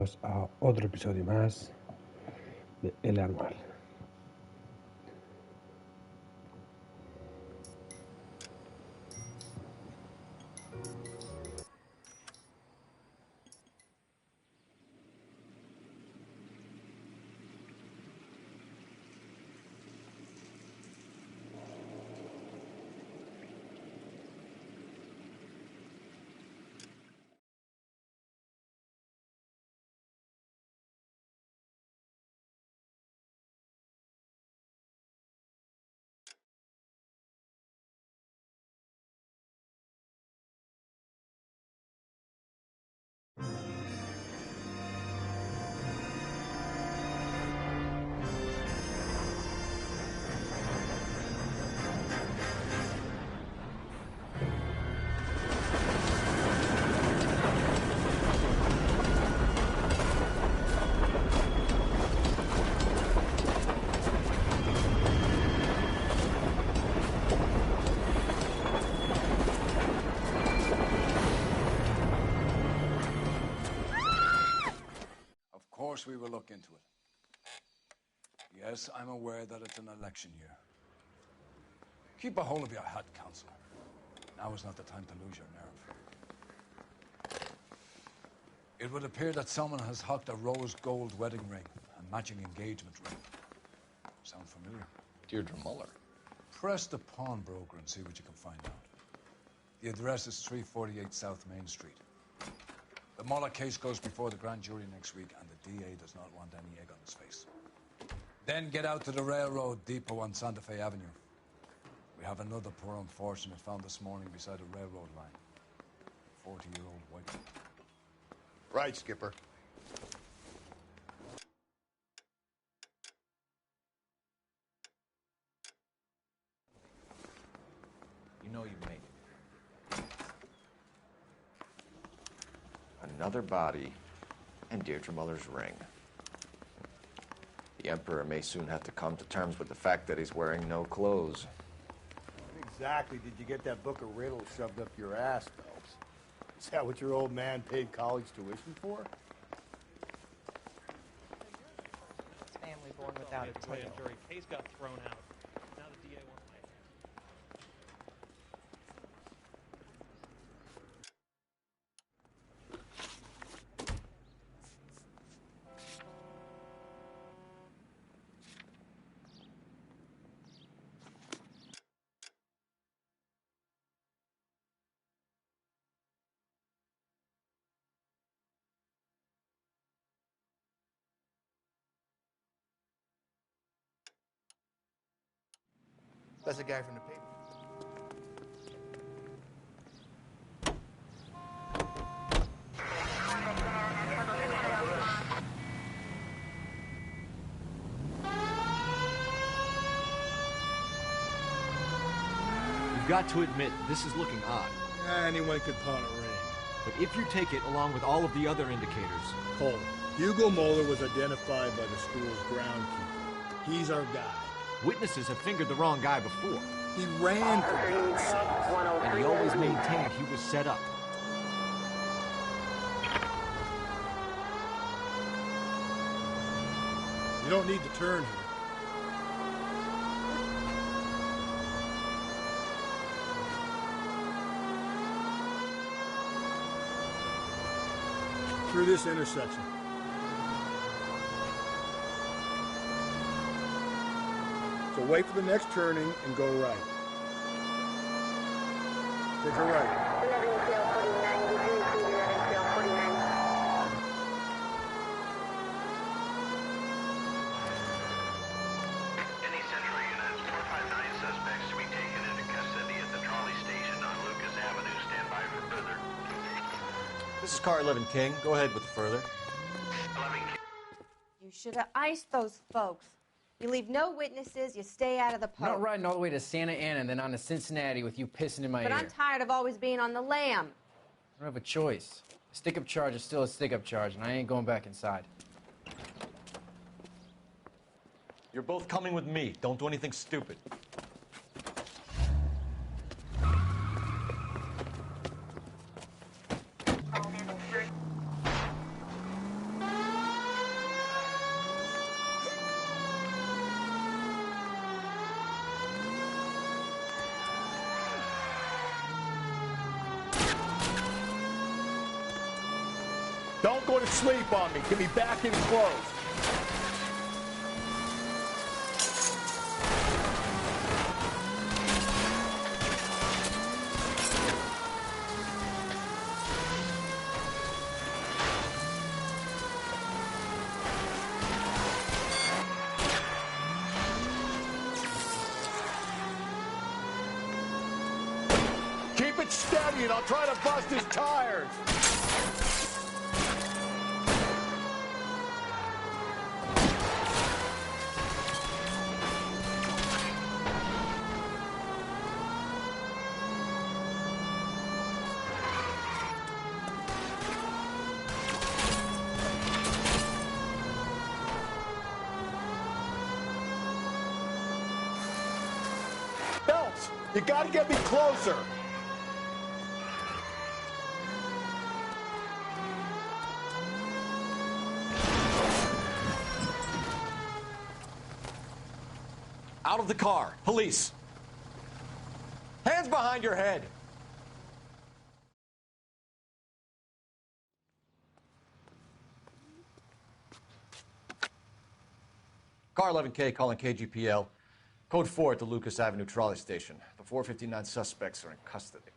A otro episodio más de L.A.Noire. Of course we will look into it. Yes, I'm aware that it's an election year. Keep a hold of your hat, Counselor. Now is not the time to lose your nerve. It would appear that someone has hocked a rose gold wedding ring and matching engagement ring. Sound familiar? Deirdre Muller. Press the pawnbroker and see what you can find out. The address is 348 South Main Street. The Muller case goes before the grand jury next week, and the DA does not want any egg on his face. Then get out to the railroad depot on Santa Fe Avenue. We have another poor unfortunate found this morning beside a railroad line. 40-year-old white. Right, Skipper. You know you've made it. Another body and Deirdre Muller's ring. The Emperor may soon have to come to terms with the fact that he's wearing no clothes. When exactly did you get that book of riddles shoved up your ass, Phelps? Is that what your old man paid college tuition for? Family born without a tail. Jury case got thrown out. Now the DA won't like it. That's a guy from the paper. You've got to admit, this is looking odd. Anyone could pawn a ring. But if you take it along with all of the other indicators... Cole, Hugo Moeller was identified by the school's groundkeeper. He's our guy. Witnesses have fingered the wrong guy before. He ran for God's sake. And he always maintained he was set up. You don't need to turn here. Through this intersection. So wait for the next turning and go right. Take a right. Any Central units, 459 suspects to be taken into custody at the trolley station on Lucas Avenue. Stand by for further. This is car 11 King. Go ahead with the further. 11 King. You should have iced those folks. You leave no witnesses, you stay out of the I'm not post. riding all the way to Santa Ana and then on to Cincinnati with you pissing in my But ear. I'm tired of always being on the lam. I don't have a choice. A stick-up charge is still a stick-up charge, and I ain't going back inside. You're both coming with me. Don't do anything stupid. Don't go to sleep on me. Get me back in close. Keep it steady and I'll try to bust his tires. Phelps, you gotta get me closer. Out of the car. Police. Hands behind your head. Car 11K calling KGPL. Code 4 at the Lucas Avenue trolley station. The 459 suspects are in custody.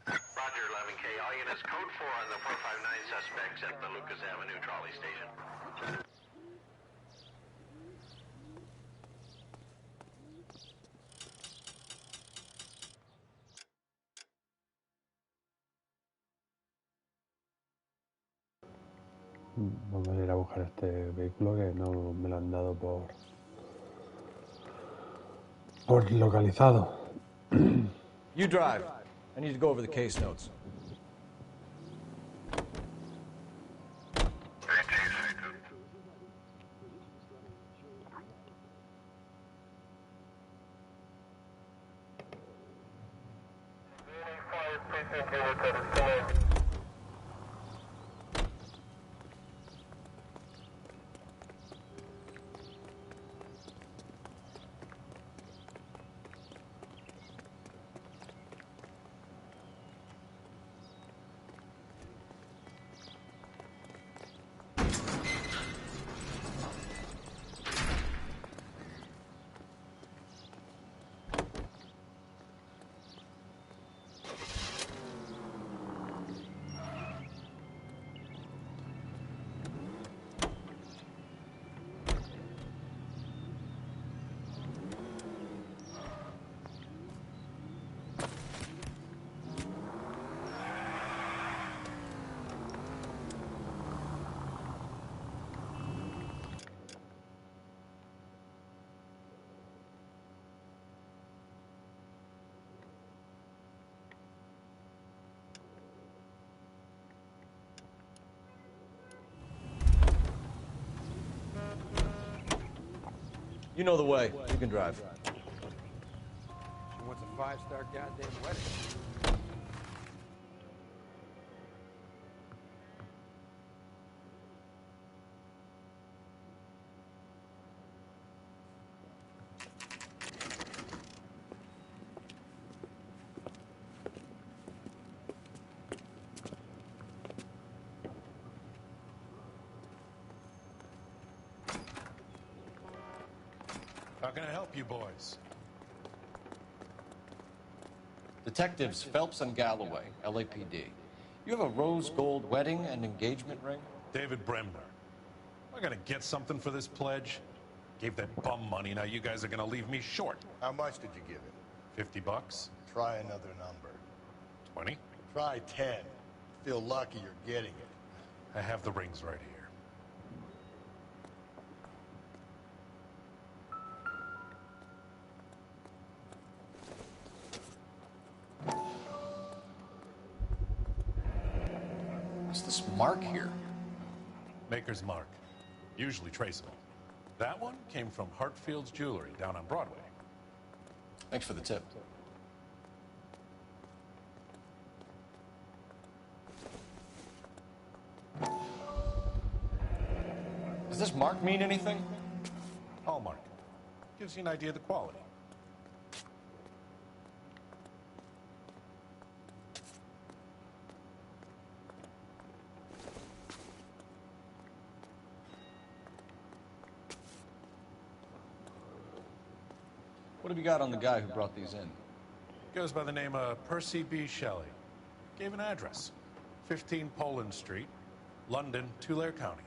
Roger, 11K. All units, code 4 on the 459 suspects at the Lucas Avenue trolley station. Vamos a ir a buscar este vehículo que no me lo han dado por localizado. You drive. I need to go over the case notes. You know the way. You can drive. She wants a 5-star goddamn wedding. How can I help you boys? Detectives Phelps and Galloway, LAPD. You have a rose gold wedding and engagement ring? David Bremner. I gotta get something for this pledge. Gave that bum money, now you guys are gonna leave me short. How much did you give him? 50 bucks? Try another number. 20? Try 10. Feel lucky you're getting it. I have the rings right here. What's this mark here? Maker's mark. Usually traceable. That one came from Hartfield's Jewelry down on Broadway. Thanks for the tip. Does this mark mean anything? Hallmark. Gives you an idea of the quality. What have you got on the guy who brought these in? Goes by the name of Percy B. Shelley. Gave an address. 15 Poland Street, London, Tulare County.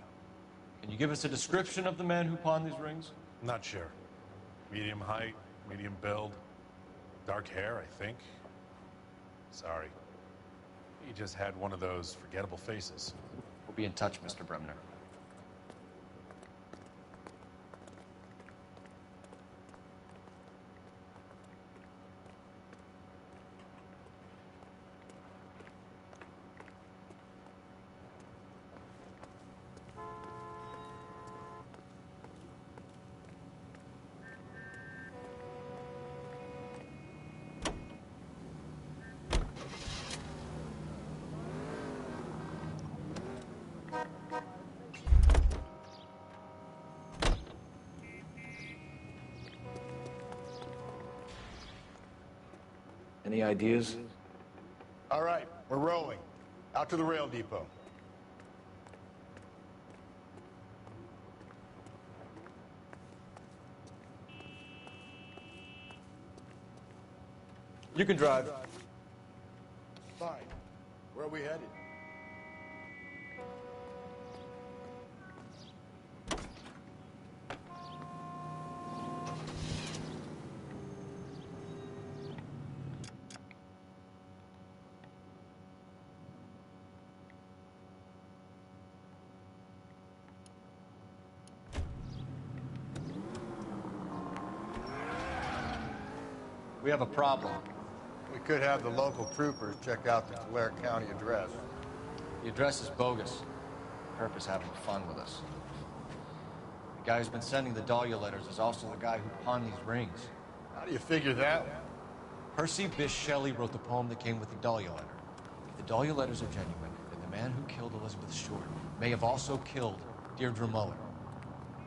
Can you give us a description of the man who pawned these rings? Not sure. Medium height, medium build, dark hair, I think. Sorry. He just had one of those forgettable faces. We'll be in touch, Mr. Bremner. Any ideas? All right, we're rolling. Out to the rail depot. You can drive. Fine. Where are we headed? We have a problem. We could have the local troopers check out the Tulare County address. The address is bogus. Purpose having fun with us. The guy who's been sending the Dahlia letters is also the guy who pawned these rings. How do you figure that? Percy Bysshe Shelley wrote the poem that came with the Dahlia letter. If the Dahlia letters are genuine, then the man who killed Elizabeth Short may have also killed Deirdre Muller.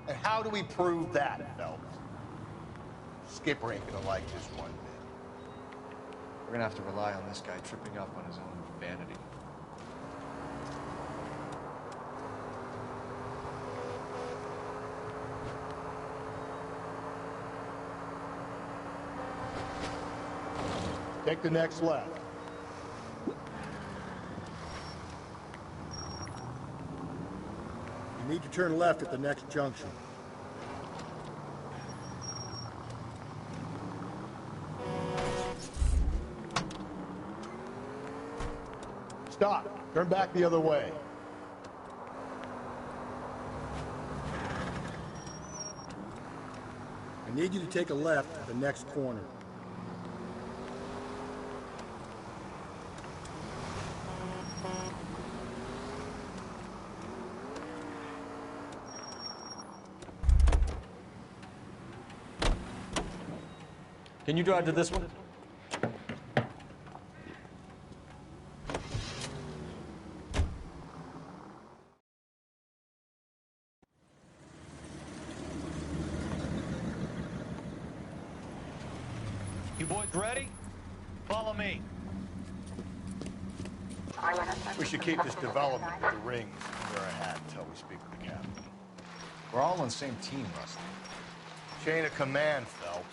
And how do we prove that, Phelps? Skipper ain't gonna like this one bit. We're gonna have to rely on this guy tripping up on his own vanity. Take the next left. You need to turn left at the next junction. Stop. Turn back the other way. I need you to take a left at the next corner. Can you drive to this one? You boys ready? Follow me. We should keep this development with the rings under our hat until we speak with the captain. We're all on the same team, Rusty. Chain of command, Phelps.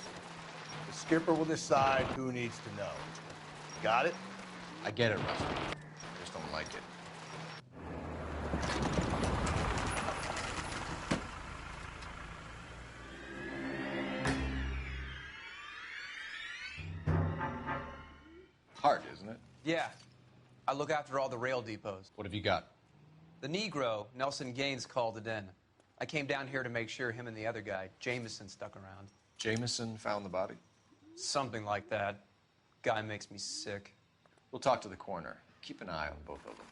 The skipper will decide who needs to know. Got it? I get it, Rusty. I just don't like it. Hard, isn't it? Yeah. I look after all the rail depots. What have you got? The Negro, Nelson Gaines, called it in. I came down here to make sure him and the other guy, Jameson, stuck around. Jameson found the body? Something like that. Guy makes me sick. We'll talk to the coroner. Keep an eye on both of them.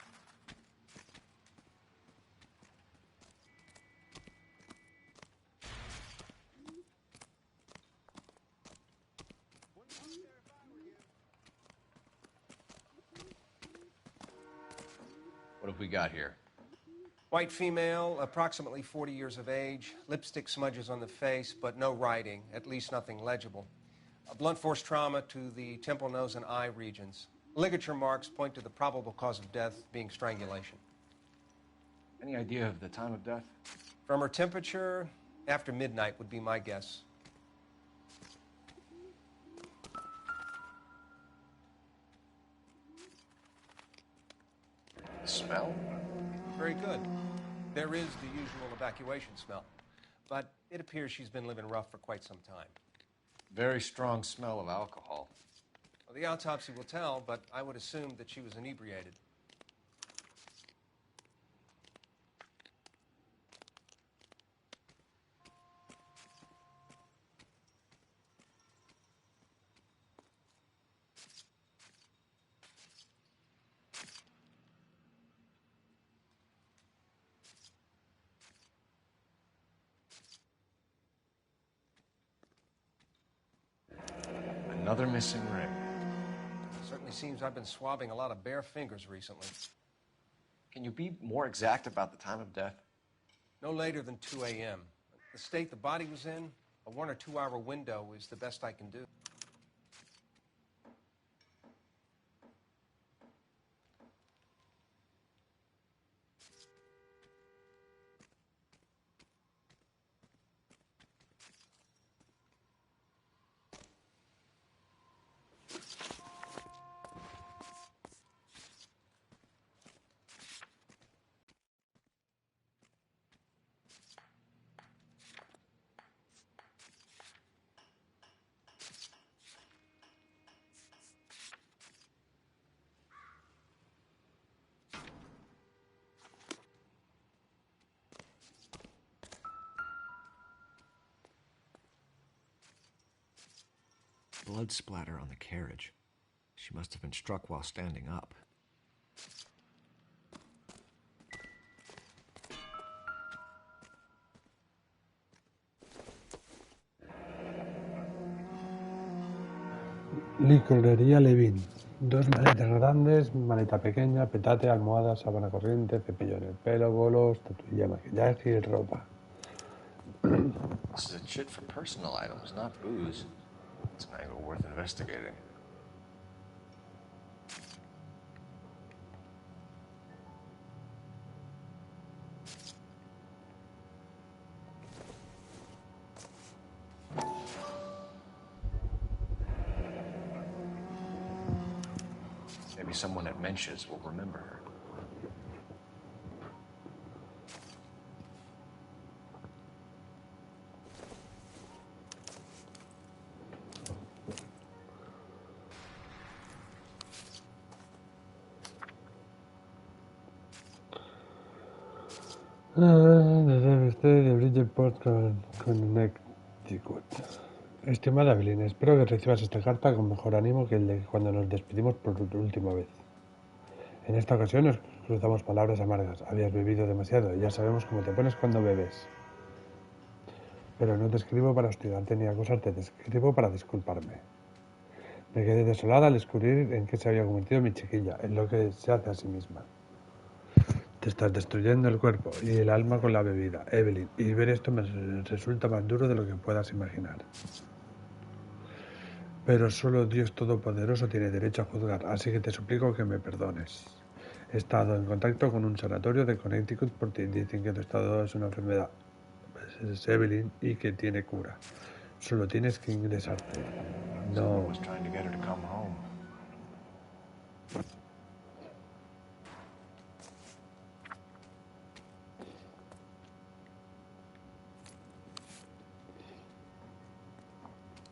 What have we got here? White female, approximately 40 years of age, lipstick smudges on the face, but no writing, at least nothing legible. A blunt force trauma to the temple, nose, and eye regions. Ligature marks point to the probable cause of death being strangulation. Any idea of the time of death? From her temperature, after midnight would be my guess. smell? Very good. There is the usual evacuation smell, but it appears she's been living rough for quite some time. Very strong smell of alcohol. Well, the autopsy will tell, but I would assume that she was inebriated. Another missing ring. Certainly seems I've been swabbing a lot of bare fingers recently. Can you be more exact about the time of death? No later than 2 a.m. The state the body was in, a 1 or 2 hour window is the best I can do. Blood splatter on the carriage. She must have been struck while standing up. Licorería Levin. 2 maletas grandes, maleta pequeña, petate, almohada, sábana corriente, cepillo en el pelo, bolos, tatuilla, maquillaje y ropa. This is a chit for personal items, not booze. It's an angle worth investigating. Maybe someone at Mensch's will remember her. De Bridgeport, Connecticut. Estimada Evelyn, espero que recibas esta carta con mejor ánimo que el de cuando nos despedimos por última vez. En esta ocasión nos cruzamos palabras amargas. Habías bebido demasiado y ya sabemos cómo te pones cuando bebes. Pero no te escribo para hostigarte ni acusarte, te escribo para disculparme. Me quedé desolada al descubrir en qué se había convertido mi chiquilla, en lo que se hace a sí misma. Te estás destruyendo el cuerpo y el alma con la bebida, Evelyn, y ver esto me resulta más duro de lo que puedas imaginar. Pero solo Dios Todopoderoso tiene derecho a juzgar, así que te suplico que me perdones. He estado en contacto con un sanatorio de Connecticut por ti. Dicen que tu estado es una enfermedad, es Evelyn, y que tiene cura. Solo tienes que ingresarte. No.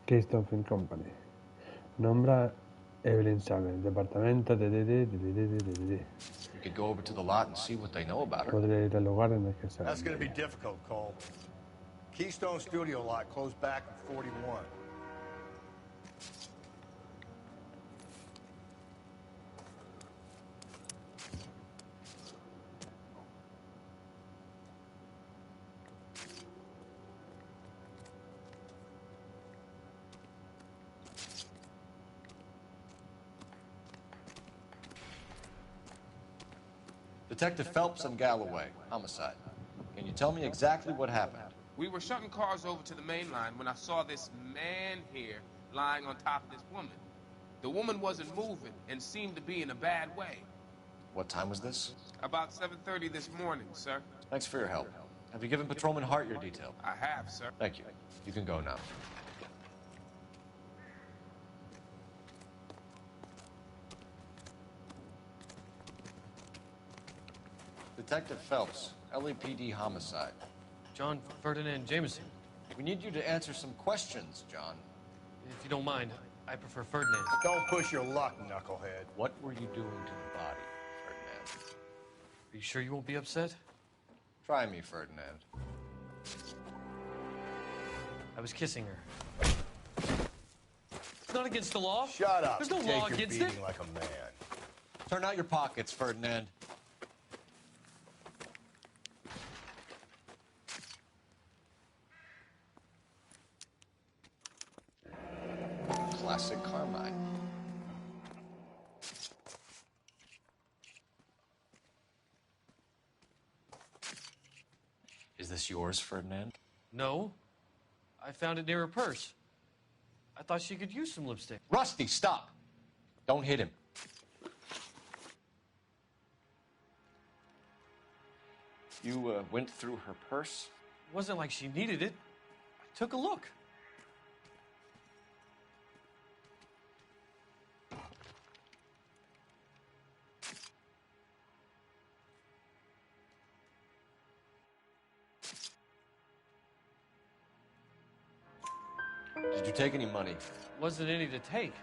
Keystone Film Company. Nombra Evelyn Samuel, departamento de. We could go over to the lot and see what they know about her. Podría ir al lugar en el que se. That's going to be difficult, Cole. Keystone Studio lot closed back in 41. Detective Phelps and Galloway, homicide. Can you tell me exactly what happened? We were shutting cars over to the main line when I saw this man here lying on top of this woman. The woman wasn't moving and seemed to be in a bad way. What time was this? About 7:30 this morning, sir. Thanks for your help. Have you given Patrolman Hart your detail? I have, sir. Thank you. You can go now. Detective Phelps, LAPD homicide. John Ferdinand Jameson. We need you to answer some questions, John. If you don't mind, I prefer Ferdinand. Don't push your luck, knucklehead. What were you doing to the body, Ferdinand? Are you sure you won't be upset? Try me, Ferdinand. I was kissing her. It's not against the law. Shut up. There's no Take law your against beating it. like a man. Turn out your pockets, Ferdinand. Classic Carmine. Is this yours, Ferdinand? No. I found it near her purse. I thought she could use some lipstick. Rusty, stop! Don't hit him. You went through her purse? It wasn't like she needed it. I took a look. Did you take any money? Wasn't any to take.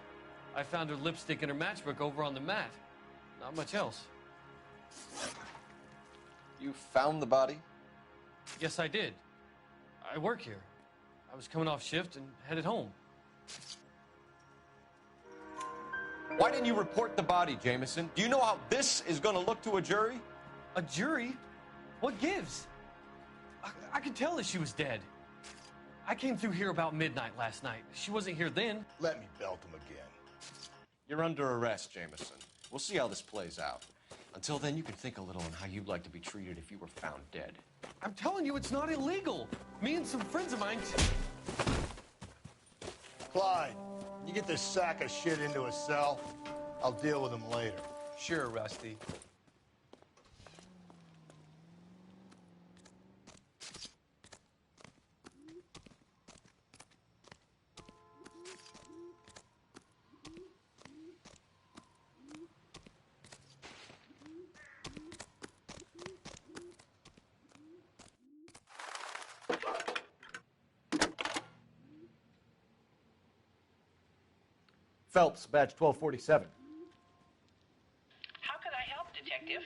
I found her lipstick and her matchbook over on the mat. Not much else. You found the body? Yes, I did. I work here. I was coming off shift and headed home. Why didn't you report the body, Jameson? Do you know how this is going to look to a jury? A jury? What gives? I could tell that she was dead. I came through here about midnight last night. She wasn't here then. Let me belt him again. You're under arrest, Jameson. We'll see how this plays out. Until then, you can think a little on how you'd like to be treated if you were found dead. I'm telling you, it's not illegal. Me and some friends of mine... Clyde, you get this sack of shit into a cell. I'll deal with him later. Sure, Rusty. Phelps, badge 1247. How could I help, Detective?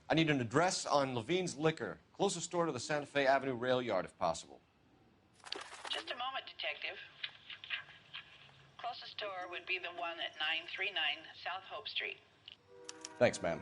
I need an address on Levine's Liquor. Closest store to the Santa Fe Avenue rail yard, if possible. Just a moment, Detective. Closest store would be the one at 939 South Hope Street. Thanks, ma'am.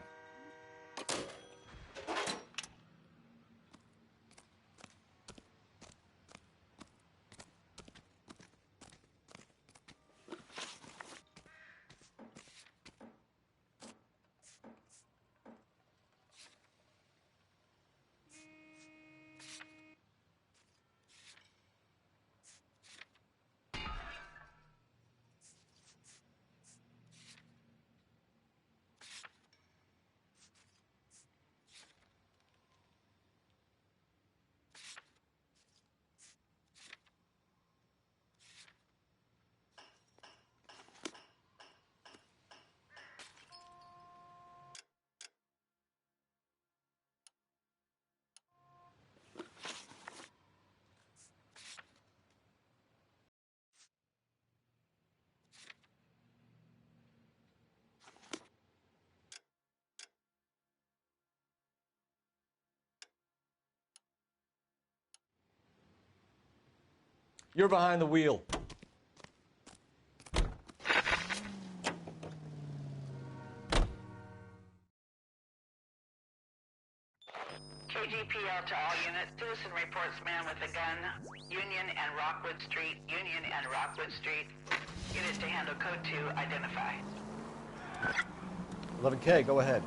You're behind the wheel. KGPL to all units. Citizen reports man with a gun. Union and Rockwood Street. Union and Rockwood Street. Unit to handle code 2. Identify. 11K, go ahead.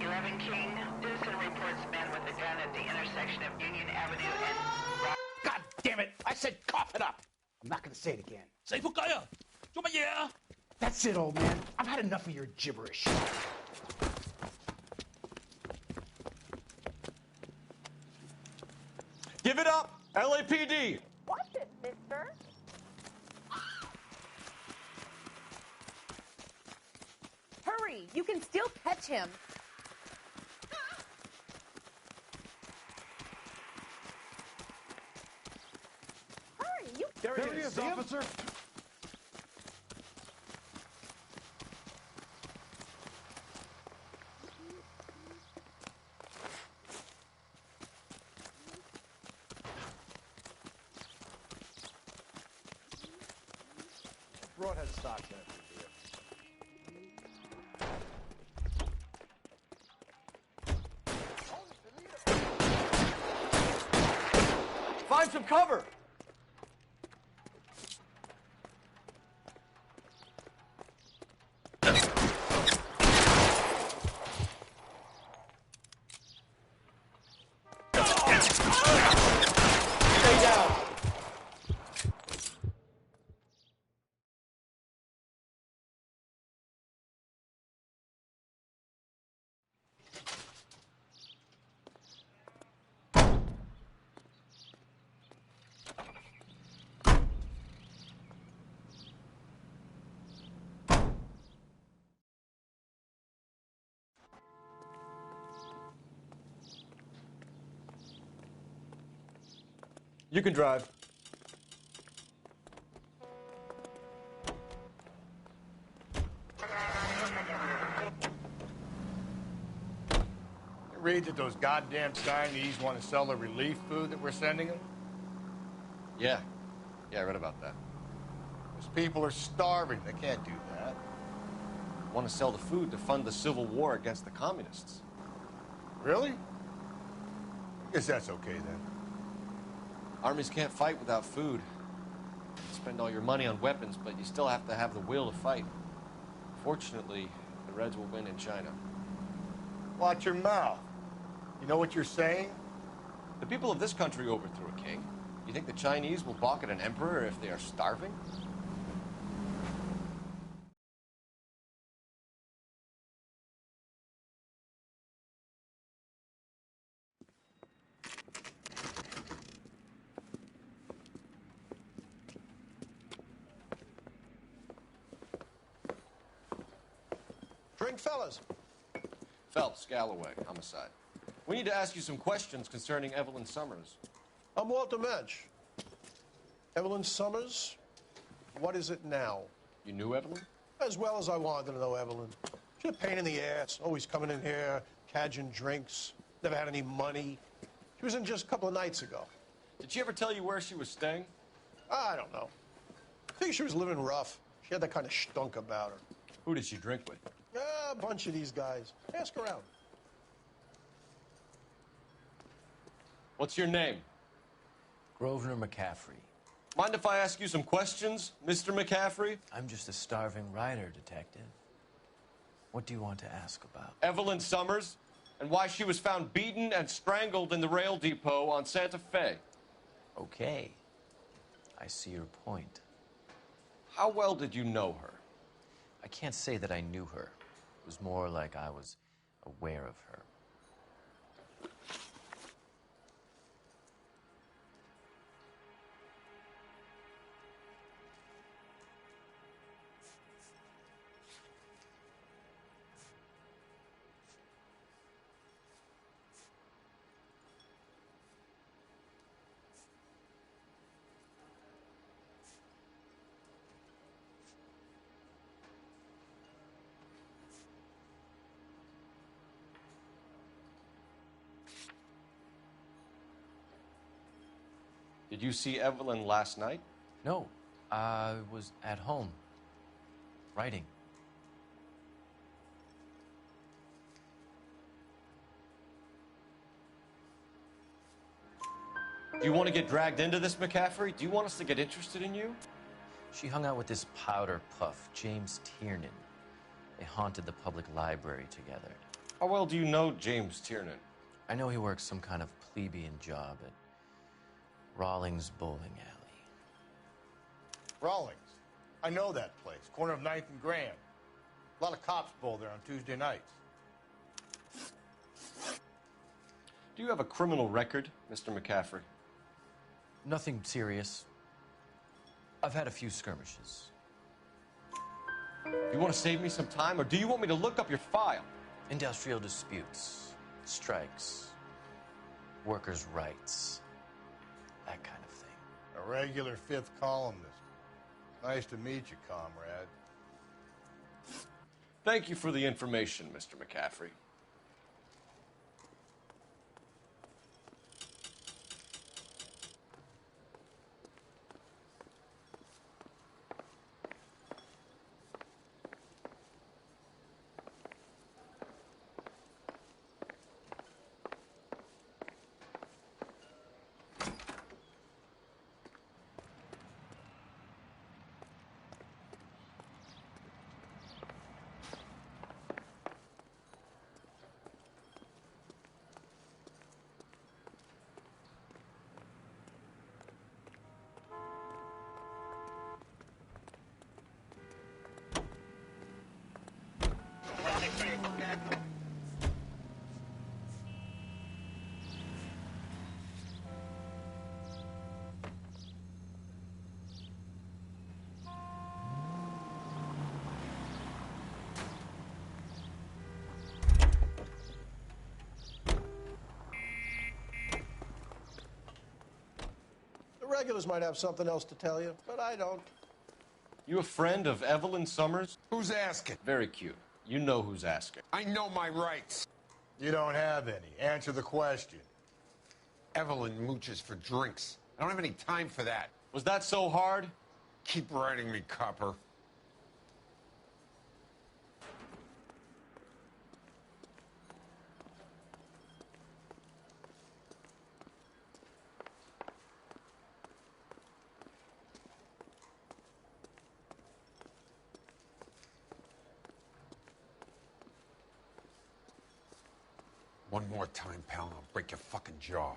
11 King. Citizen reports man with a gun at the intersection of Union Avenue and God damn it! I said cough it up! I'm not gonna say it again. Say kaya! That's it, old man. I've had enough of your gibberish. Give it up, LAPD! Watch it, mister. Hurry! You can still catch him. There he is, officer. Broadhead stocks in it. Find some cover! Stay down! You can drive. You read that those goddamn Chinese want to sell the relief food that we're sending them? Yeah. Yeah, I read about that. Those people are starving. They can't do that. Want to sell the food to fund the civil war against the communists. Really? I guess that's okay then. Armies can't fight without food. You spend all your money on weapons, but you still have to have the will to fight. Fortunately, the Reds will win in China. Watch your mouth. You know what you're saying? The people of this country overthrew a king. You think the Chinese will balk at an emperor if they are starving? Drink, fellas. Phelps, Galloway, homicide. We need to ask you some questions concerning Evelyn Summers. I'm Walter Mensch. Evelyn Summers, what is it now? You knew Evelyn? As well as I wanted to know Evelyn. She's a pain in the ass, always coming in here, cadging drinks, never had any money. She was in just a couple of nights ago. Did she ever tell you where she was staying? I don't know. I think she was living rough. She had that kind of stunk about her. Who did she drink with? A bunch of these guys. Ask around. What's your name? Grosvenor McCaffrey. Mind if I ask you some questions, Mr. McCaffrey? I'm just a starving writer, detective. What do you want to ask about? Evelyn Summers, and why she was found beaten and strangled in the rail depot on Santa Fe. Okay. I see your point. How well did you know her? I can't say that I knew her. It was more like I was aware of her. Did you see Evelyn last night? No, I was at home, writing. Do you want to get dragged into this, McCaffrey? Do you want us to get interested in you? She hung out with this powder puff, James Tiernan. They haunted the public library together. How well do you know James Tiernan? I know he works some kind of plebeian job at Rawlings Bowling Alley. Rawlings. I know that place. Corner of 9th and Grand. A lot of cops bowl there on Tuesday nights. Do you have a criminal record, Mr. McCaffrey? Nothing serious. I've had a few skirmishes. Do you want to save me some time, or do you want me to look up your file? Industrial disputes, strikes, workers' rights, that kind of thing. A regular fifth columnist. Nice to meet you, comrade. Thank you for the information, Mr. McCaffrey. The regulars might have something else to tell you, but I don't. You a friend of Evelyn Summers? Who's asking? Very cute. You know who's asking. I know my rights. You don't have any. Answer the question. Evelyn mooches for drinks. I don't have any time for that. Was that so hard? Keep writing me, copper. One more time, pal, and I'll break your fucking jaw.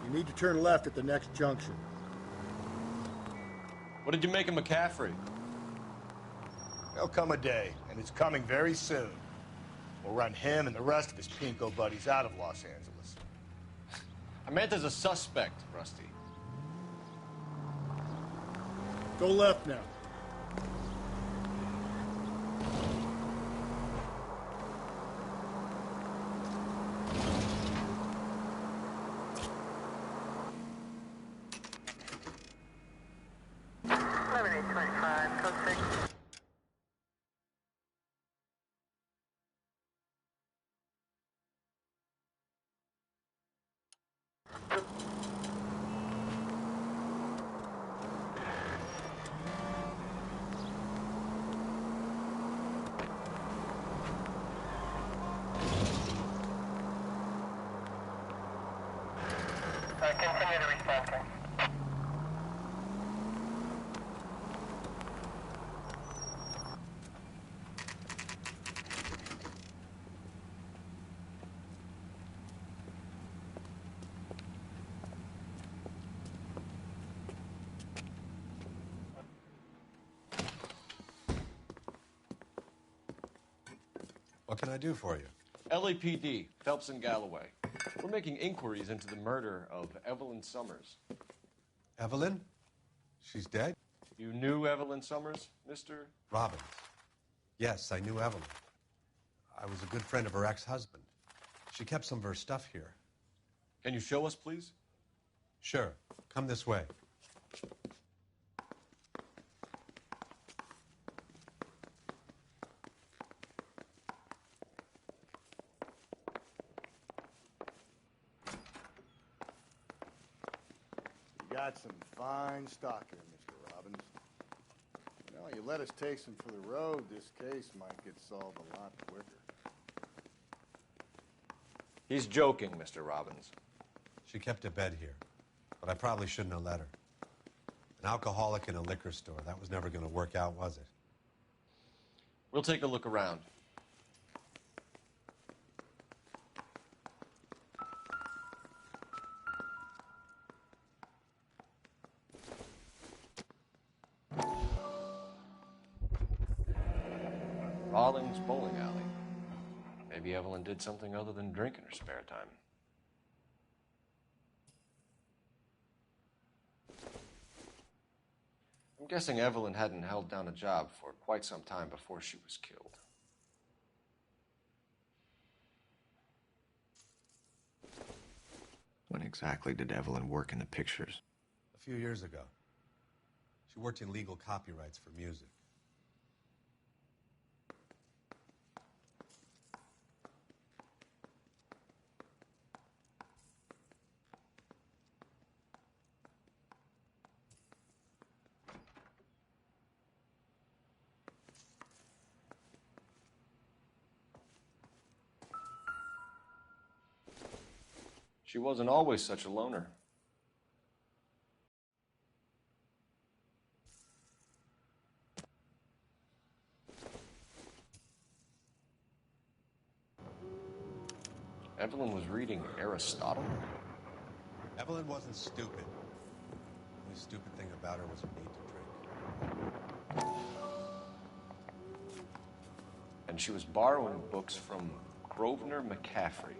You need to turn left at the next junction. What did you make of McCaffrey? There'll come a day, and it's coming very soon. We'll run him and the rest of his pinko buddies out of Los Angeles. I meant as a suspect, Rusty. Go left now. Continue to respond, King. What can I do for you? LAPD, Phelps and Galloway. We're making inquiries into the murder of Evelyn Summers. Evelyn? She's dead? You knew Evelyn Summers, Mr. Robbins. Yes, I knew Evelyn. I was a good friend of her ex-husband. She kept some of her stuff here. Can you show us, please? Sure. Come this way. You got some fine stock here, Mr. Robbins. You know, you let us take some for the road, this case might get solved a lot quicker. He's joking, Mr. Robbins. She kept a bed here, but I probably shouldn't have let her. An alcoholic in a liquor store. That was never going to work out, was it? We'll take a look around. Rollins bowling alley. Maybe Evelyn did something other than drink in her spare time. I'm guessing Evelyn hadn't held down a job for quite some time before she was killed. When exactly did Evelyn work in the pictures? A few years ago. She worked in legal copyrights for music. She wasn't always such a loner. Evelyn was reading Aristotle? Evelyn wasn't stupid. The only stupid thing about her was her need to drink. And she was borrowing books from Grosvenor McCaffrey.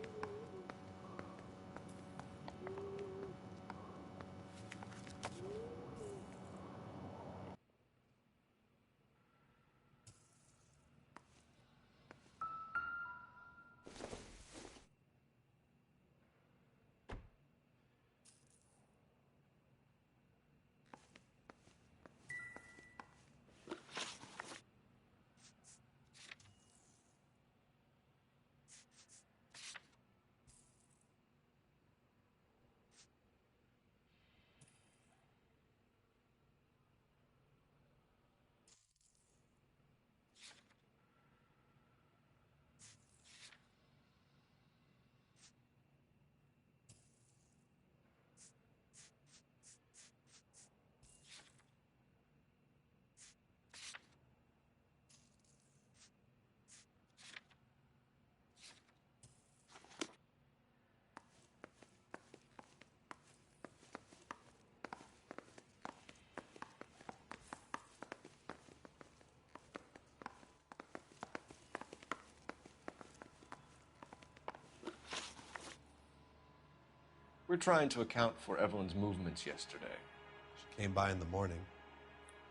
We're trying to account for Evelyn's movements yesterday. She came by in the morning.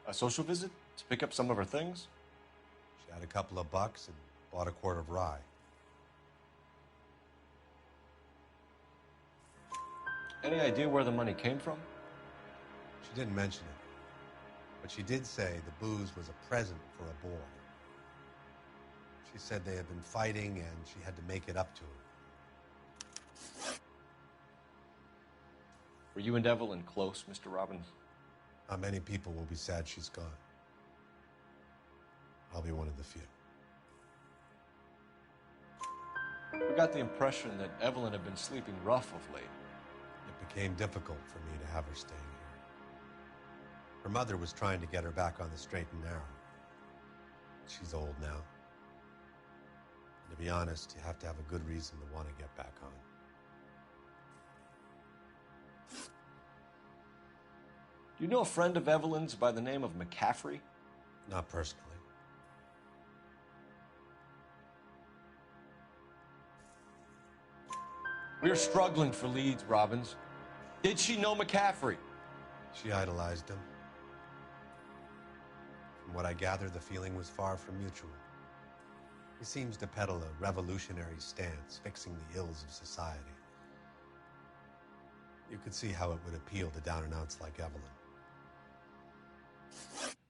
A social visit to pick up some of her things? She had a couple of bucks and bought a quart of rye. Any idea where the money came from? She didn't mention it, but she did say the booze was a present for a boy. She said they had been fighting and she had to make it up to him. Were you and Evelyn close, Mr. Robbins? Not many people will be sad she's gone. I'll be one of the few. We got the impression that Evelyn had been sleeping rough of late. It became difficult for me to have her staying here. Her mother was trying to get her back on the straight and narrow. She's old now. And to be honest, you have to have a good reason to want to get back on. Do you know a friend of Evelyn's by the name of McCaffrey? Not personally. We're struggling for leads, Robbins. Did she know McCaffrey? She idolized him. From what I gather, the feeling was far from mutual. He seems to peddle a revolutionary stance, fixing the ills of society. You could see how it would appeal to down-and-outs like Evelyn.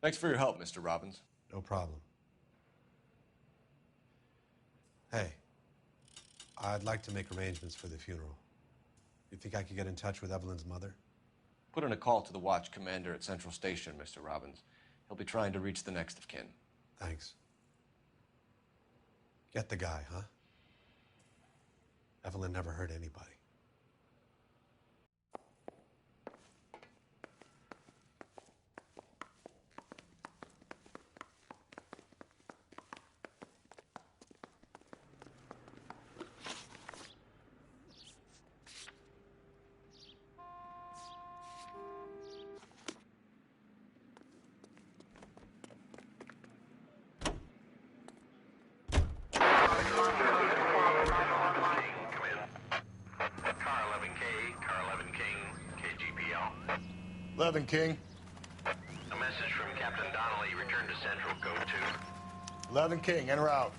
Thanks for your help, Mr. Robbins. No problem. Hey, I'd like to make arrangements for the funeral. You think I could get in touch with Evelyn's mother? Put in a call to the watch commander at Central Station, Mr. Robbins. He'll be trying to reach the next of kin. Thanks. Get the guy, huh? Evelyn never hurt anybody. 11 King. A message from Captain Donnelly. Return to Central, Code 2. 11 King, en route.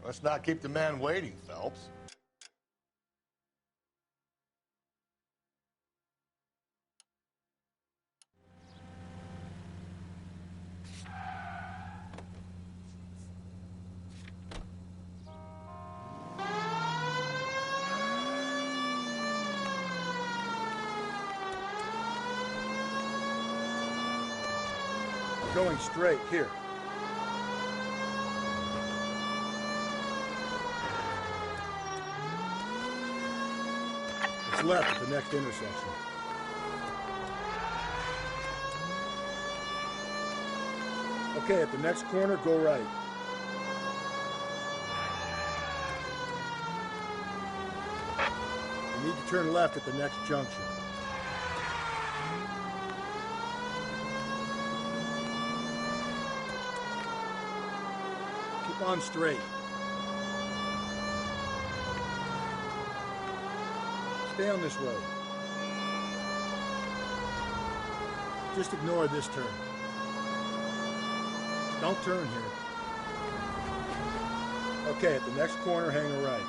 Let's not keep the man waiting, Phelps. Going straight, here. It's left at the next intersection. Okay, at the next corner, go right. You need to turn left at the next junction. Keep on straight. Stay on this road. Just ignore this turn. Don't turn here. Okay, at the next corner, hang a right.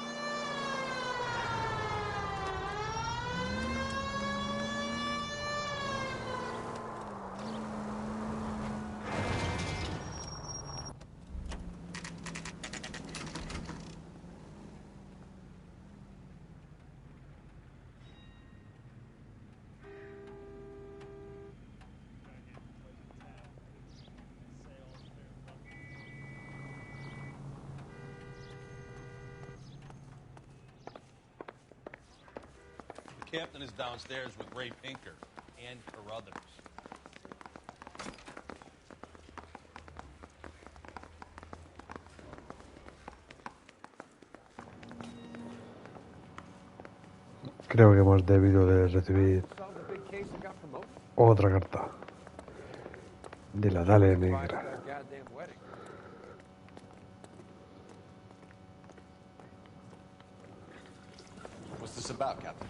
The captain is downstairs with Ray Pinker and Carruthers. Creo que hemos debido de recibir otra carta de la Dalia Negra. What's this about, Captain?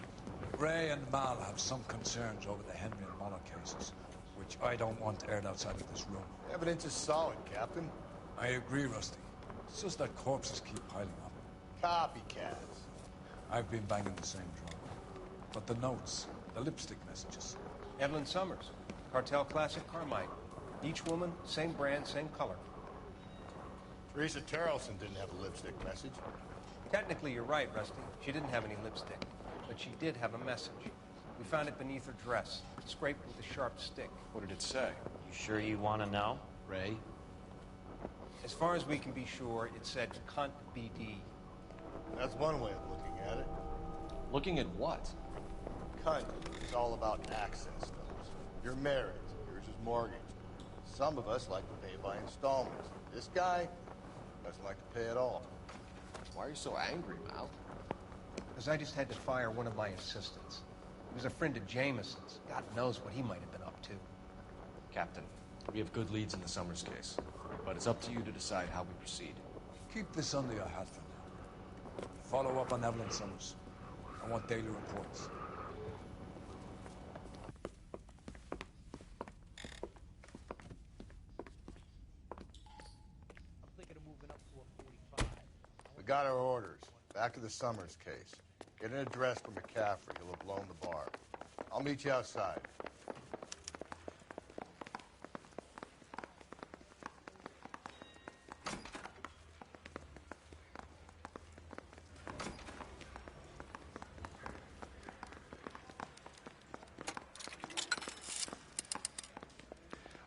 Ray and Mal have some concerns over the Henry and Muller cases, which I don't want aired outside of this room. Evidence is solid, Captain. I agree, Rusty. It's just that corpses keep piling up. Copycats. I've been banging the same drum. But the notes, the lipstick messages. Evelyn Summers, Cartel Classic Carmine. Each woman, same brand, same color. Teresa Tarleton didn't have a lipstick message. Technically, you're right, Rusty. She didn't have any lipstick. But she did have a message. We found it beneath her dress, scraped with a sharp stick. What did it say? You sure you want to know? Ray? As far as we can be sure, it said cunt BD. That's one way of looking at it. Looking at what? Cunt is all about access, Phelps. You're married. Yours is mortgaged. Some of us like to pay by installments. This guy doesn't like to pay at all. Why are you so angry, Mal? Because I just had to fire one of my assistants. He was a friend of Jameson's. God knows what he might have been up to. Captain, we have good leads in the Summers case, but it's up to you to decide how we proceed. Keep this under your hat for now. Follow up on Evelyn Summers. I want daily reports. We got our orders. Back to the Summers case. Get an address for McCaffrey. He'll have blown the bar. I'll meet you outside.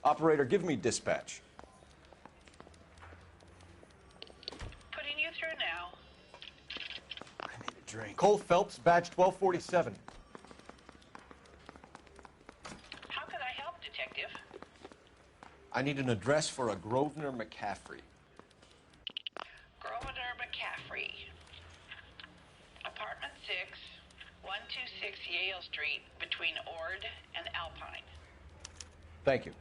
Operator, give me dispatch. Putting you through now. Drink. Cole Phelps, badge 1247. How can I help, Detective? I need an address for a Grosvenor McCaffrey. Grosvenor McCaffrey. Apartment 6, 126 Yale Street, between Ord and Alpine. Thank you.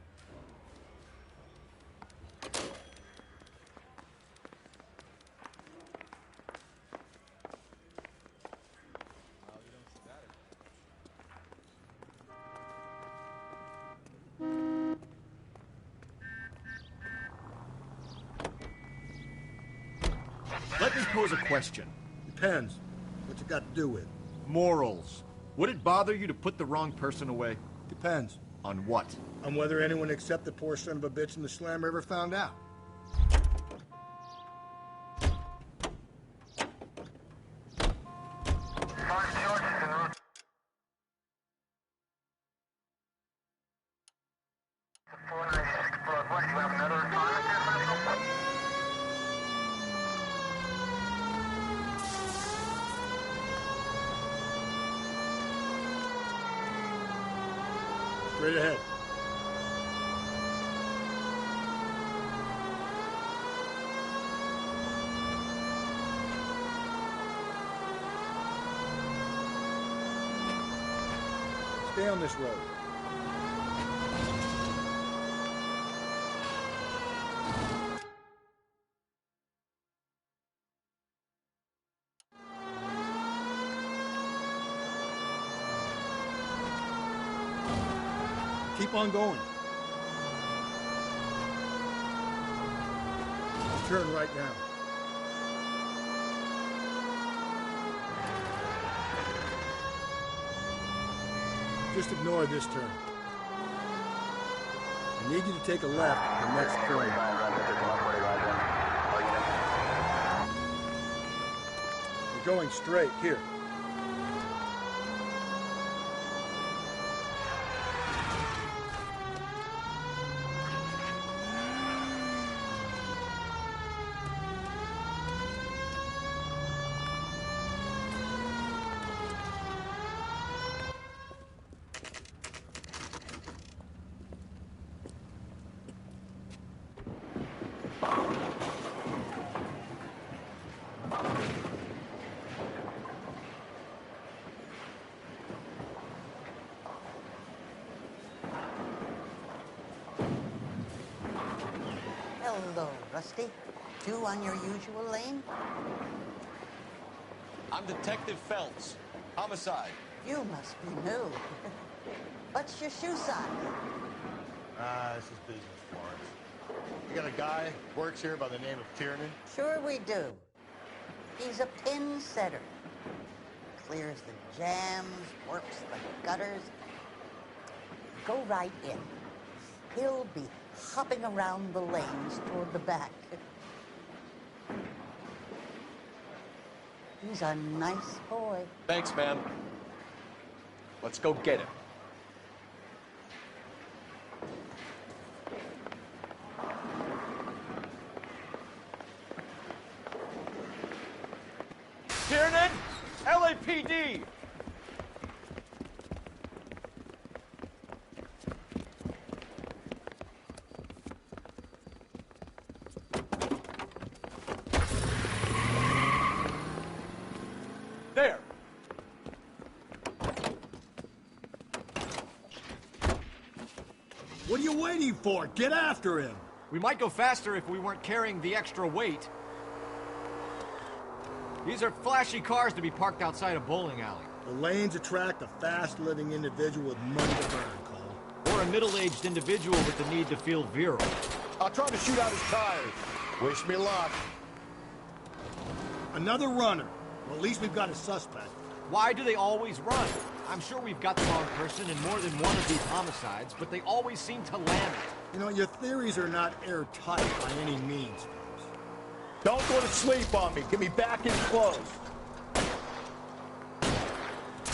pose a question. Depends. What you got to do with? Morals. Would it bother you to put the wrong person away? Depends. On what? On whether anyone except the poor son of a bitch in the slammer ever found out. Straight ahead. Stay on this road. Keep on going. Turn right now. Just ignore this turn. I need you to take a left at the next turn. We're going straight here. Hello, Rusty. Two on your usual lane? I'm Detective Phelps. Homicide. You must be new. What's your shoe size? This is business, Florence. You got a guy who works here by the name of Tiernan? Sure we do. He's a pin setter. Clears the jams, works the gutters. Go right in. He'll be hopping around the lanes toward the back. He's a nice boy. Thanks, ma'am. Let's go get him. Tiernan! LAPD! There! What are you waiting for? Get after him! We might go faster if we weren't carrying the extra weight. These are flashy cars to be parked outside a bowling alley. The lanes attract a fast-living individual with money to burn, Cole. Or a middle-aged individual with the need to feel virile. I'll try to shoot out his tires. Wish me luck. Another runner. Well, at least we've got a suspect. Why do they always run? I'm sure we've got the wrong person in more than one of these homicides, but they always seem to land it. You know, your theories are not airtight by any means. Don't go to sleep on me. Get me back in close.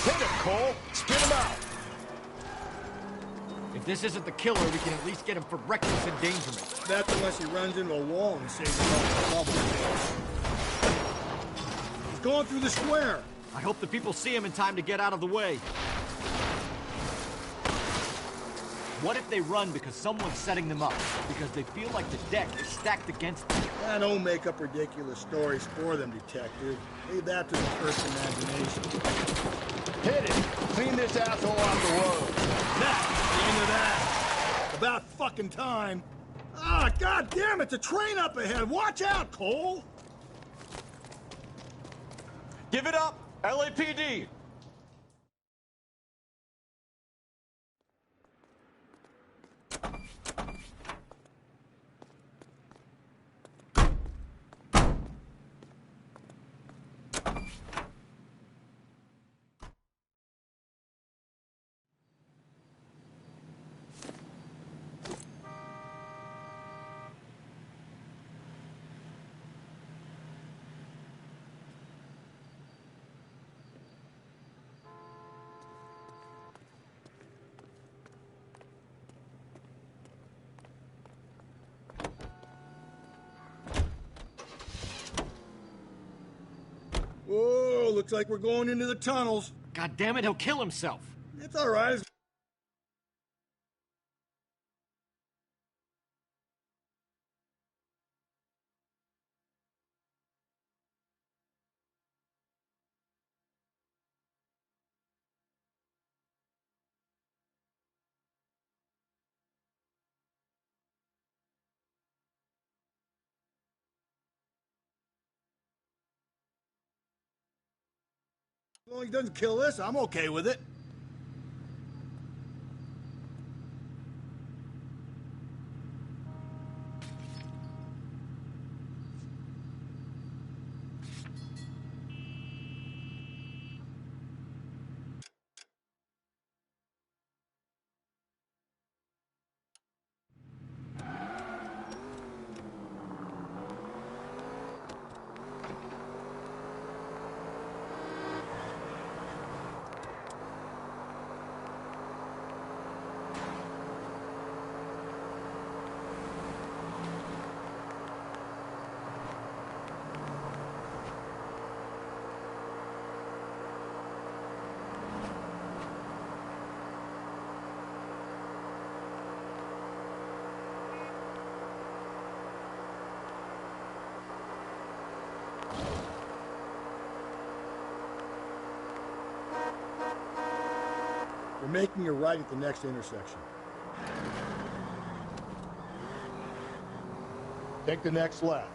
Hit him, Cole. Spit him out. If this isn't the killer, we can at least get him for reckless endangerment. That's unless he runs into a wall and saves himself the bubble. He's going through the square. I hope the people see him in time to get out of the way. What if they run because someone's setting them up? Because they feel like the deck is stacked against them? Don't make up ridiculous stories for them, detective. Leave that to the first imagination. Hit it! Clean this asshole off the road. That's the end of that. About fucking time. Ah, god damn it! The train up ahead! Watch out, Cole! Give it up! LAPD! Looks like we're going into the tunnels. God damn it, he'll kill himself. It's all right. As long as he doesn't kill us, I'm okay with it. We're making a right at the next intersection. Take the next left.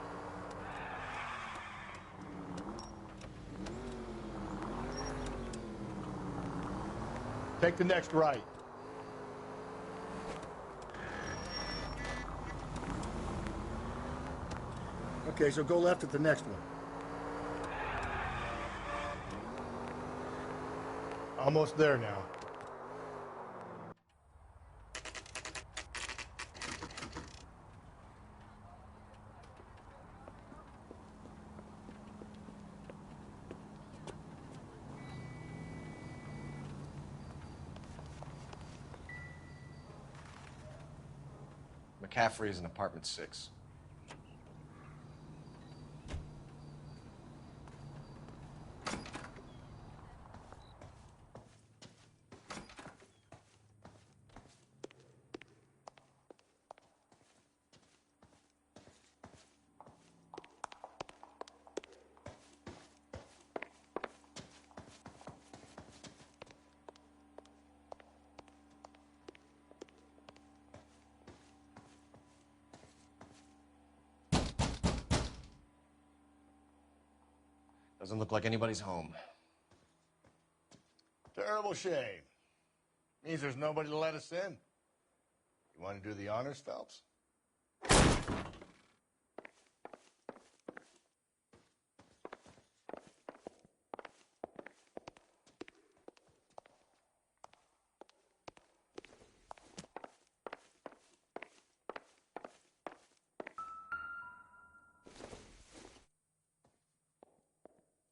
Take the next right. Okay, so go left at the next one. Almost there now. McCaffrey is in apartment 6. Doesn't look like anybody's home. Terrible shame. Means there's nobody to let us in. You want to do the honors, Phelps?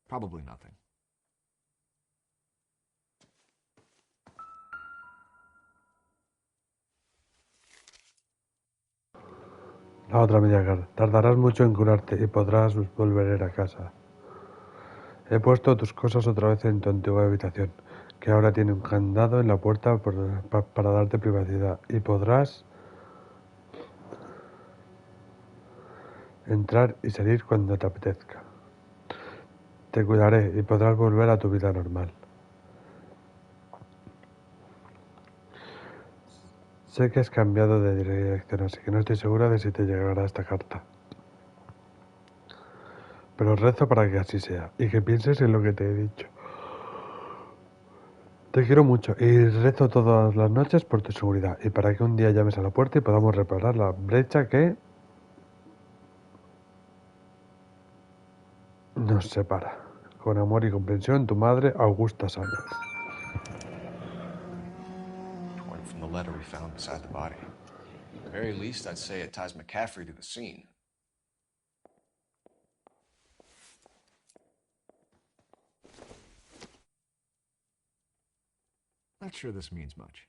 Probably nothing. La otra media cara. Tardarás mucho en curarte y podrás volver a casa. He puesto tus cosas otra vez en tu antigua habitación, que ahora tiene un candado en la puerta para darte privacidad, y podrás entrar y salir cuando te apetezca. Te cuidaré y podrás volver a tu vida normal. Sé que has cambiado de dirección, así que no estoy segura de si te llegará esta carta. Pero rezo para que así sea, y que pienses en lo que te he dicho. Te quiero mucho, y rezo todas las noches por tu seguridad, y para que un día llames a la puerta y podamos reparar la brecha que nos separa. Con amor y comprensión, tu madre, Augusta Sanders. Torn from the letter we found beside the body. At the very least, I'd say it ties McCaffrey to the scene. Not sure this means much.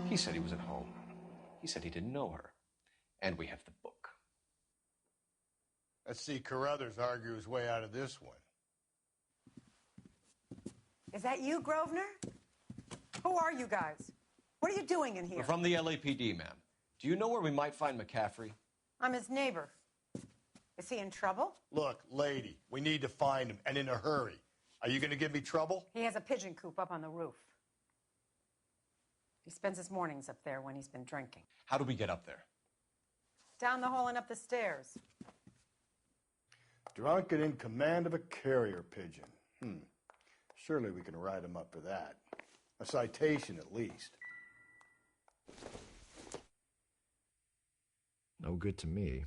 He said he was at home. He said he didn't know her. And we have the book. Let's see Carruthers argue his way out of this one. Is that you, Grosvenor? Who are you guys? What are you doing in here? We're from the LAPD, ma'am. Do you know where we might find McCaffrey? I'm his neighbor. Is he in trouble? Look, lady, we need to find him, and in a hurry. Are you going to give me trouble? He has a pigeon coop up on the roof. He spends his mornings up there when he's been drinking. How do we get up there? Down the hall and up the stairs. Drunk and in command of a carrier pigeon. Surely we can write him up for that. A citation, at least. No good to me.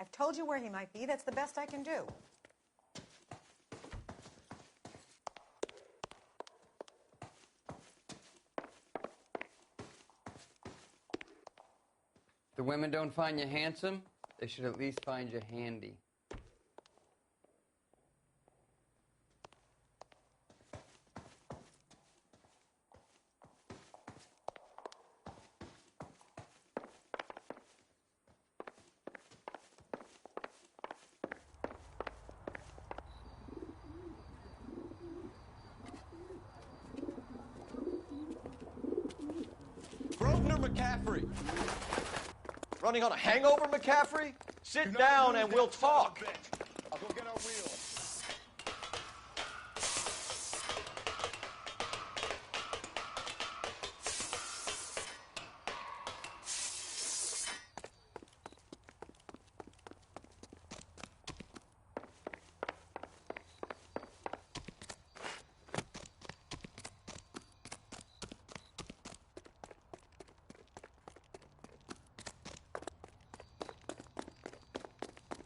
I've told you where he might be. That's the best I can do. The women don't find you handsome, they should at least find you handy. Grosvenor McCaffrey! Running on a hangover, McCaffrey? Sit down and we'll talk. I'll go get our wheels.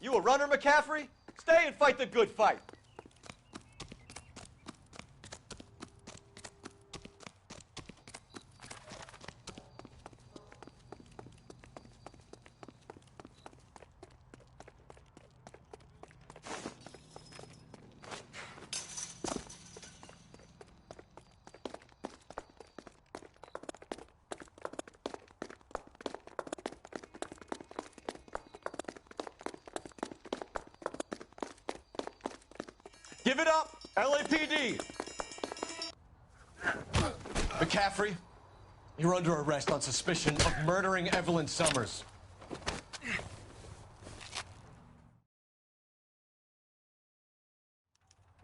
You a runner, McCaffrey? Stay and fight the good fight. Give it up, LAPD! McCaffrey, you're under arrest on suspicion of murdering Evelyn Summers.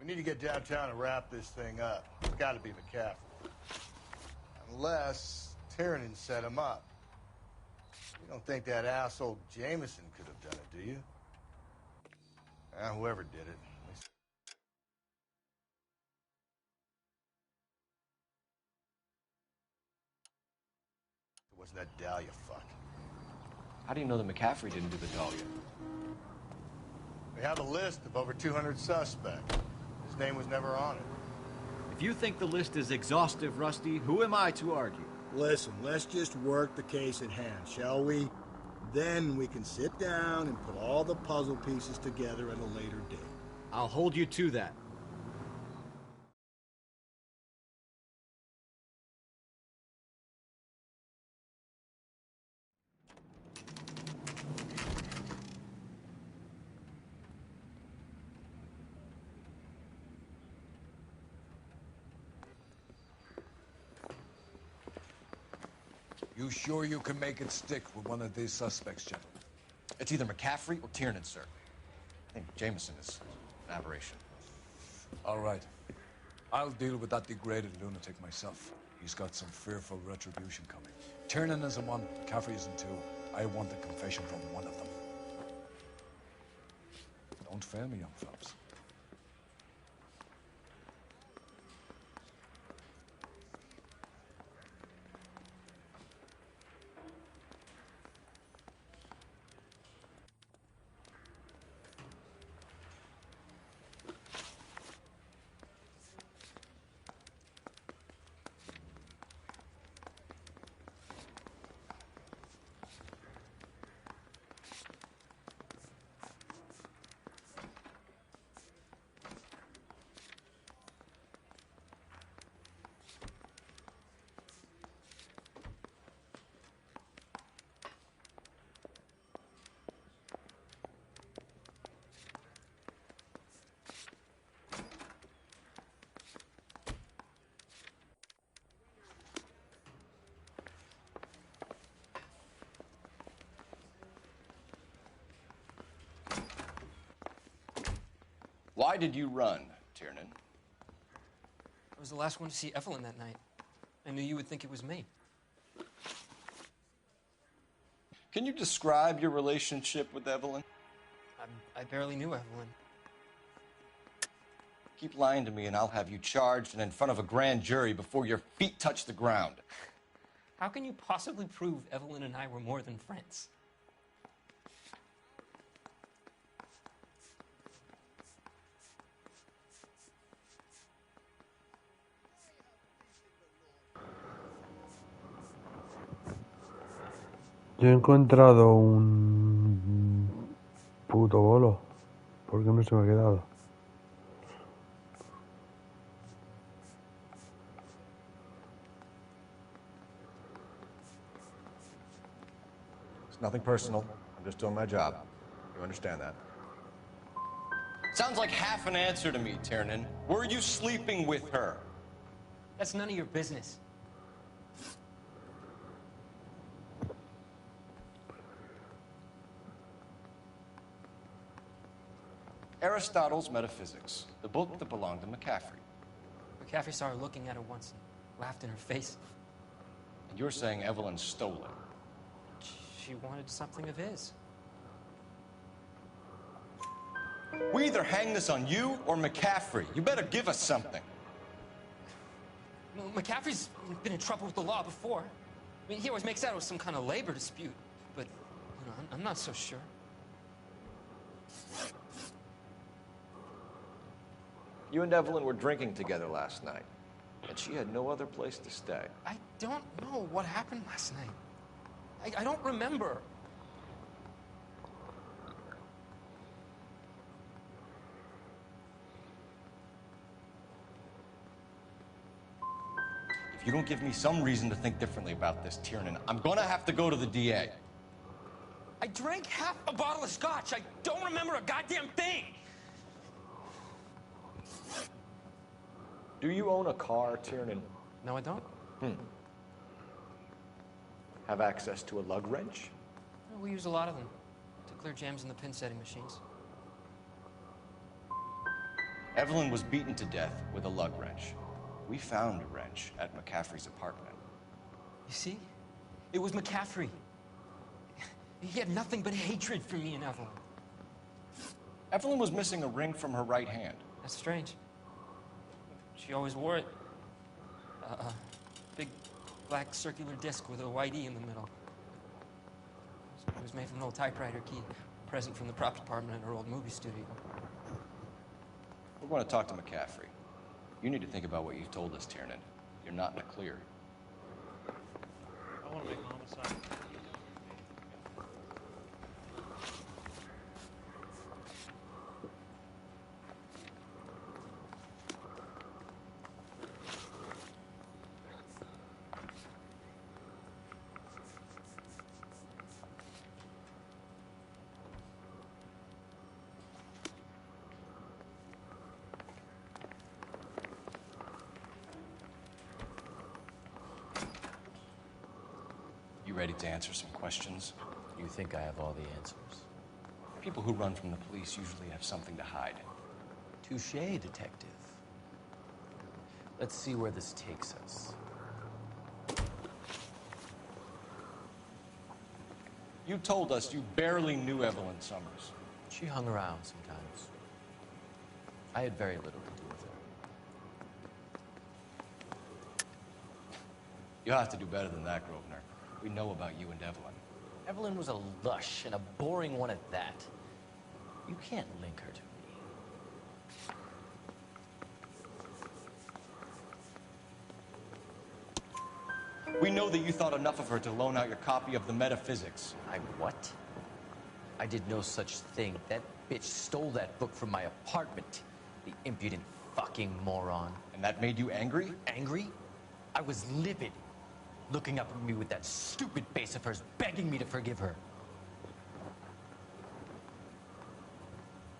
We need to get downtown and wrap this thing up. It's got to be McCaffrey. Unless Tiernan set him up. You don't think that asshole Jameson could have done it, do you? Whoever did it. It wasn't that Dahlia fuck. How do you know that McCaffrey didn't do the Dahlia? We have a list of over 200 suspects. His name was never on it. If you think the list is exhaustive, Rusty, who am I to argue? Listen, let's just work the case at hand, shall we? Then we can sit down and put all the puzzle pieces together at a later date. I'll hold you to that. You sure you can make it stick with one of these suspects, gentlemen? It's either McCaffrey or Tiernan, sir. I think Jameson is an aberration. All right. I'll deal with that degraded lunatic myself. He's got some fearful retribution coming. Tiernan isn't one, McCaffrey isn't two. I want a confession from one of them. Don't fail me, young fellas. Why did you run, Tiernan? I was the last one to see Evelyn that night. I knew you would think it was me. Can you describe your relationship with Evelyn? I barely knew Evelyn. Keep lying to me and I'll have you charged and in front of a grand jury before your feet touch the ground. How can you possibly prove Evelyn and I were more than friends? Yo he encontrado un puto bolo. ¿Por qué no se me ha quedado? It's nothing personal. I'm just doing my job. You understand that? Sounds like half an answer to me, Tiernan. Were you sleeping with her? That's none of your business. Aristotle's Metaphysics, the book that belonged to McCaffrey. McCaffrey saw her looking at her once and laughed in her face. And you're saying Evelyn stole it? She wanted something of his. We either hang this on you or McCaffrey. You better give us something. Well, McCaffrey's been in trouble with the law before. I mean, he always makes out it was some kind of labor dispute, but you know, I'm not so sure. You and Evelyn were drinking together last night, and she had no other place to stay. I don't know what happened last night. I don't remember. If you don't give me some reason to think differently about this, Tiernan, I'm gonna have to go to the DA. I drank half a bottle of scotch. I don't remember a goddamn thing. Do you own a car, Tiernan? No, I don't. Have access to a lug wrench? Well, we use a lot of them to clear jams in the pin-setting machines. Evelyn was beaten to death with a lug wrench. We found a wrench at McCaffrey's apartment. You see? It was McCaffrey. He had nothing but hatred for me and Evelyn. Evelyn was missing a ring from her right hand. That's strange. She always wore it. Big black circular disc with a white E in the middle. It was made from an old typewriter key, a present from the prop department in her old movie studio. We're going to talk to McCaffrey. You need to think about what you've told us, Tiernan. You're not in the clear. I want to make homicide. Ready to answer some questions? You think I have all the answers? People who run from the police usually have something to hide. Touché, detective. Let's see where this takes us. You told us you barely knew Evelyn Summers. She hung around sometimes. I had very little to do with her. You'll have to do better than that, Grosvenor. We know about you and Evelyn. Evelyn was a lush, and a boring one at that. You can't link her to me. We know that you thought enough of her to loan out your copy of the Metaphysics. I what? I did no such thing. That bitch stole that book from my apartment. The impudent fucking moron. And that made you angry? Angry? I was livid. Looking up at me with that stupid face of hers, begging me to forgive her.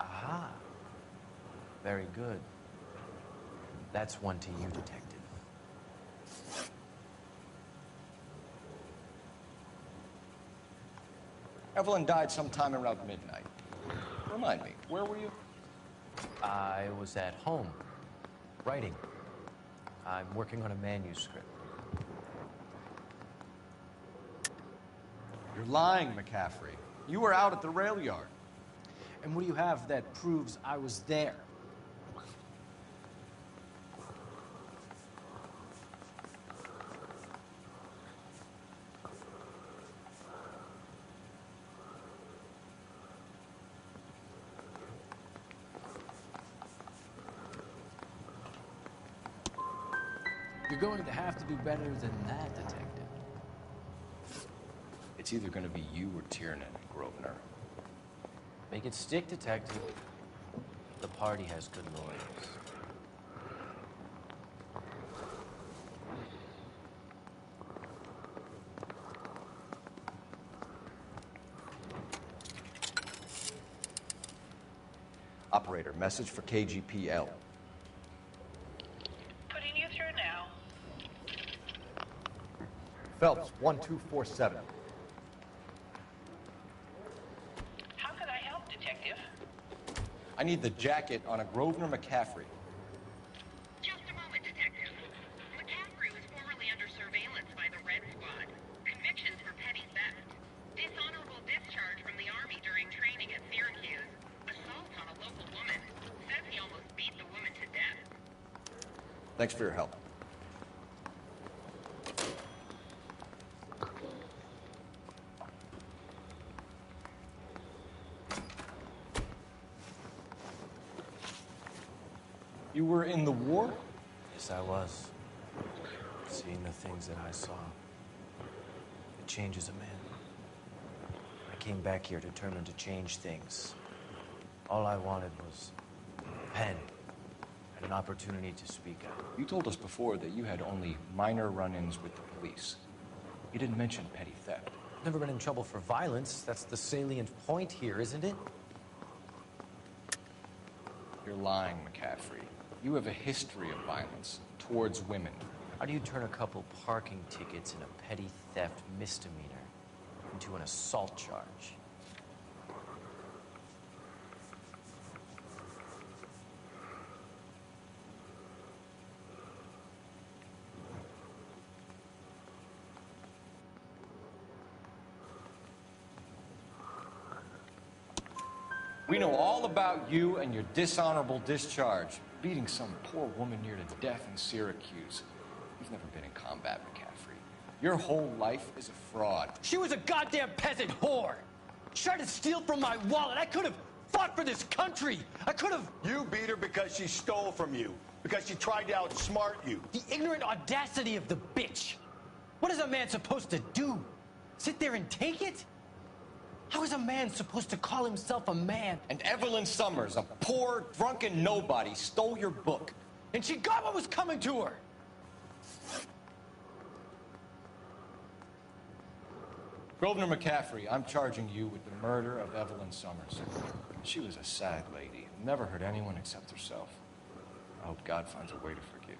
Aha. Very good. That's one to you, detective. Evelyn died sometime around midnight. Remind me, where were you? I was at home, writing. I'm working on a manuscript. You're lying, McCaffrey. You were out at the rail yard. And what do you have that proves I was there? You're going to have to do better than that, Detective. It's either going to be you or Tiernan, Grosvenor. Make it stick, Detective. The party has good lawyers. Operator, message for KGPL. Putting you through now. Phelps, 1247. How can I help, Detective? I need the jacket on a Grosvenor McCaffrey. Just a moment, Detective. McCaffrey was formerly under surveillance by the Red Squad. Convictions for petty theft. Dishonorable discharge from the Army during training at Syracuse. Assault on a local woman. Says he almost beat the woman to death. Thanks for your help. You were in the war? Yes, I was. Seeing the things that I saw. It changes a man. I came back here determined to change things. All I wanted was a pen and an opportunity to speak out. You told us before that you had only minor run-ins with the police. You didn't mention petty theft. Never been in trouble for violence. That's the salient point here, isn't it? You're lying, McCaffrey. You have a history of violence towards women. How do you turn a couple parking tickets and a petty theft misdemeanor into an assault charge? We know all about you and your dishonorable discharge. Beating some poor woman near to death in Syracuse. You've never been in combat, McCaffrey. Your whole life is a fraud. She was a goddamn peasant whore! She tried to steal from my wallet. I could have fought for this country. I could have... You beat her because she stole from you. Because she tried to outsmart you. The ignorant audacity of the bitch. What is a man supposed to do? Sit there and take it? How is a man supposed to call himself a man? And Evelyn Summers, a poor, drunken nobody, stole your book. And she got what was coming to her! Grosvenor McCaffrey, I'm charging you with the murder of Evelyn Summers. She was a sad lady, never hurt anyone except herself. I hope God finds a way to forgive you.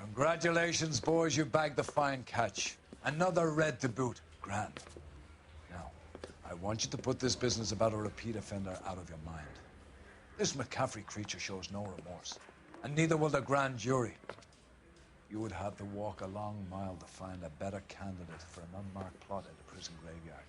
Congratulations, boys. You bagged the fine catch. Another red to boot. Grand. Now, I want you to put this business about a repeat offender out of your mind. This McCaffrey creature shows no remorse, and neither will the grand jury. You would have to walk a long mile to find a better candidate for an unmarked plot in the prison graveyard.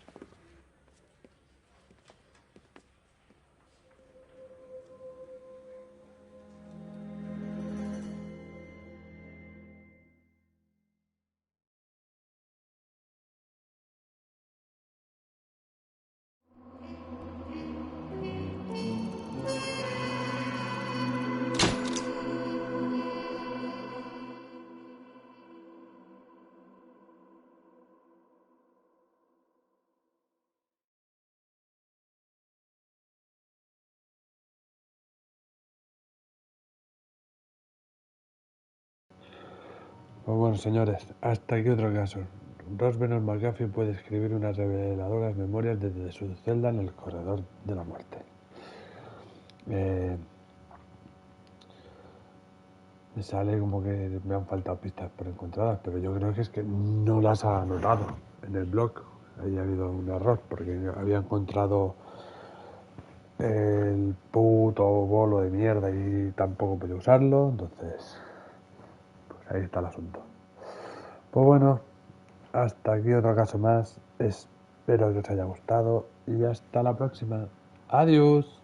Pues bueno, señores, hasta aquí otro caso. Roswell McGuffey puede escribir unas reveladoras memorias desde su celda en el corredor de la muerte. Me sale como que me han faltado pistas por encontradas, pero yo creo que es que no las ha anotado en el blog. ahí ha habido un error, porque yo había encontrado el puto bolo de mierda y tampoco pude usarlo, entonces pues ahí está el asunto. Pues bueno, hasta aquí otro caso más, espero que os haya gustado y hasta la próxima. Adiós.